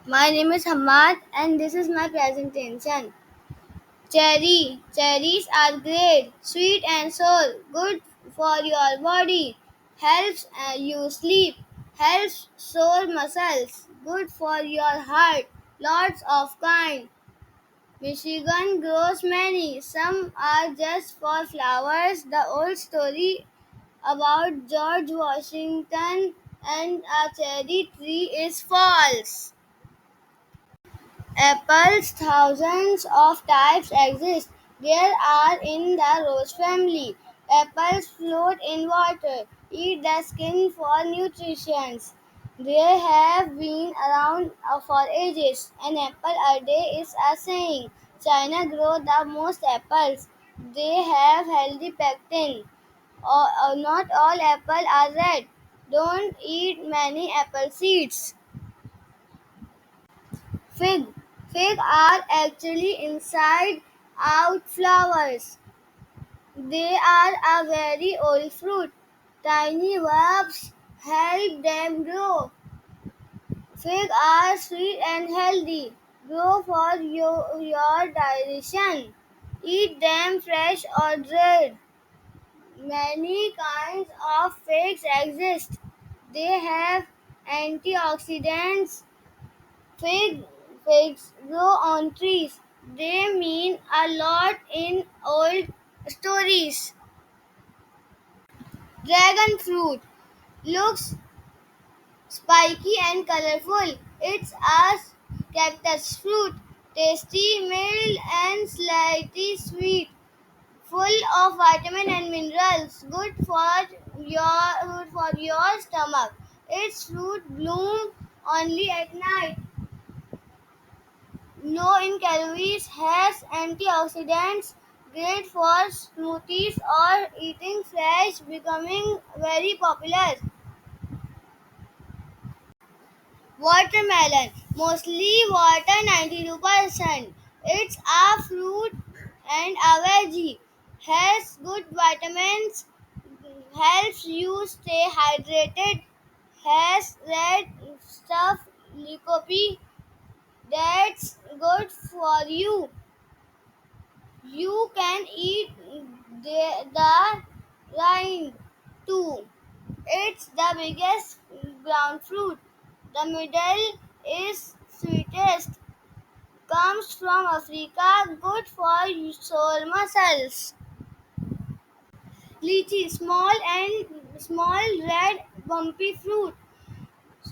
My name is Hamad and this is my presentation. Cherry. Cherries are great, sweet and sour, good for your body, helps you sleep, helps sore muscles, good for your heart, lots of kind. Michigan grows many, some are just for flowers. The old story about George Washington and a cherry tree is false. Apples, thousands of types exist. There are in the rose family. Apples float in water, eat the skin for nutrition. They have been around for ages. An apple a day is a saying. China grows the most apples. They have healthy pectin. Not all apples are red. Don't eat many apple seeds. Fig. Fig are actually inside out flowers. They are a very old fruit. Tiny bulbs help them grow. Fig are sweet and healthy. Grow for your digestion. Eat them fresh or dried. Many kinds of figs exist. They have antioxidants. Figs grow on trees. They mean a lot in old stories. Dragon fruit looks spiky and colorful. It's a cactus fruit, tasty, mild, and slightly sweet, full of vitamin and minerals, good for your stomach. Its fruit bloom only at night. Low in calories, has antioxidants, great for smoothies or eating fresh, becoming very popular. Watermelon, mostly water 92%. It's a fruit and a veggie. Has good vitamins, helps you stay hydrated. Has red stuff, lycopene, that's good for you. You can eat the rind too. It's the biggest brown fruit. The middle is sweetest. Comes from Africa. Good for sore muscles. Lychee, small red bumpy fruit.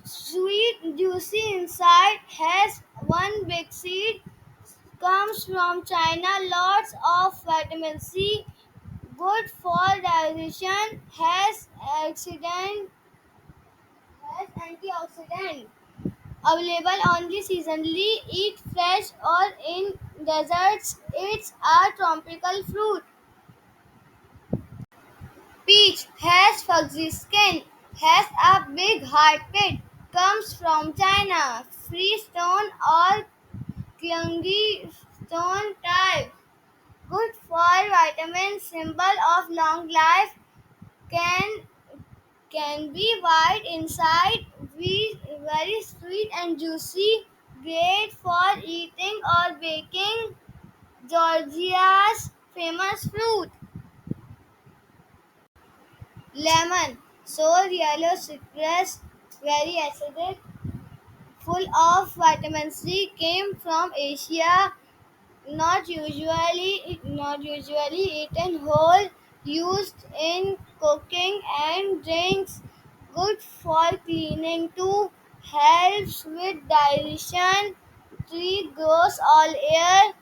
Sweet, juicy inside. Has one big seed. Comes from China. Lots of vitamin C. Good for digestion, has antioxidant. Available only seasonally, eat fresh or in deserts. It's a tropical fruit. Peach has fuzzy skin, has a big hard pit, comes from China. Free stone or clungy stone type. Good for vitamins, symbol of long life, can can be white inside, very sweet and juicy, great for eating or baking. Georgia's famous fruit. Lemon, sour yellow citrus, very acidic, full of vitamin C, came from Asia. Not usually eaten whole, used in cooking and drinks, good for cleaning too, helps with digestion, tree grows all year,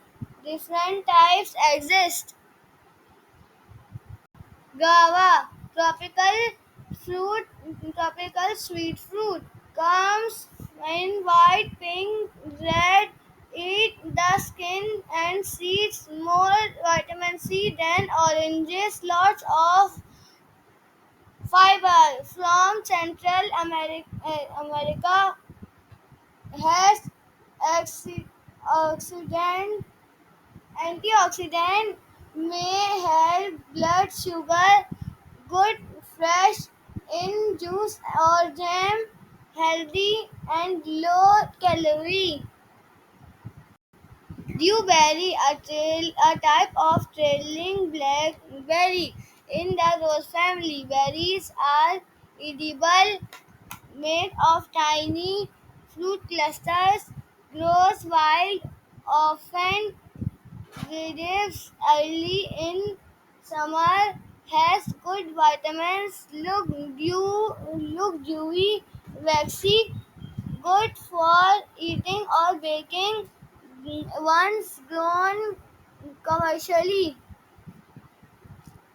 different types exist. Guava, fruit, tropical sweet fruit, comes in white, pink, red. Eat the skin and seeds. More vitamin C than oranges. Lots of fiber from Central America. Has oxidant antioxidant, may help blood sugar, good fresh in juice or jam, healthy and low calorie. Dewberry, a type of trailing blackberry in the rose family. Berries are edible, made of tiny fruit clusters, grows wild, often withers early in summer, has good vitamins, look dewy, waxy, good for eating or baking once grown commercially.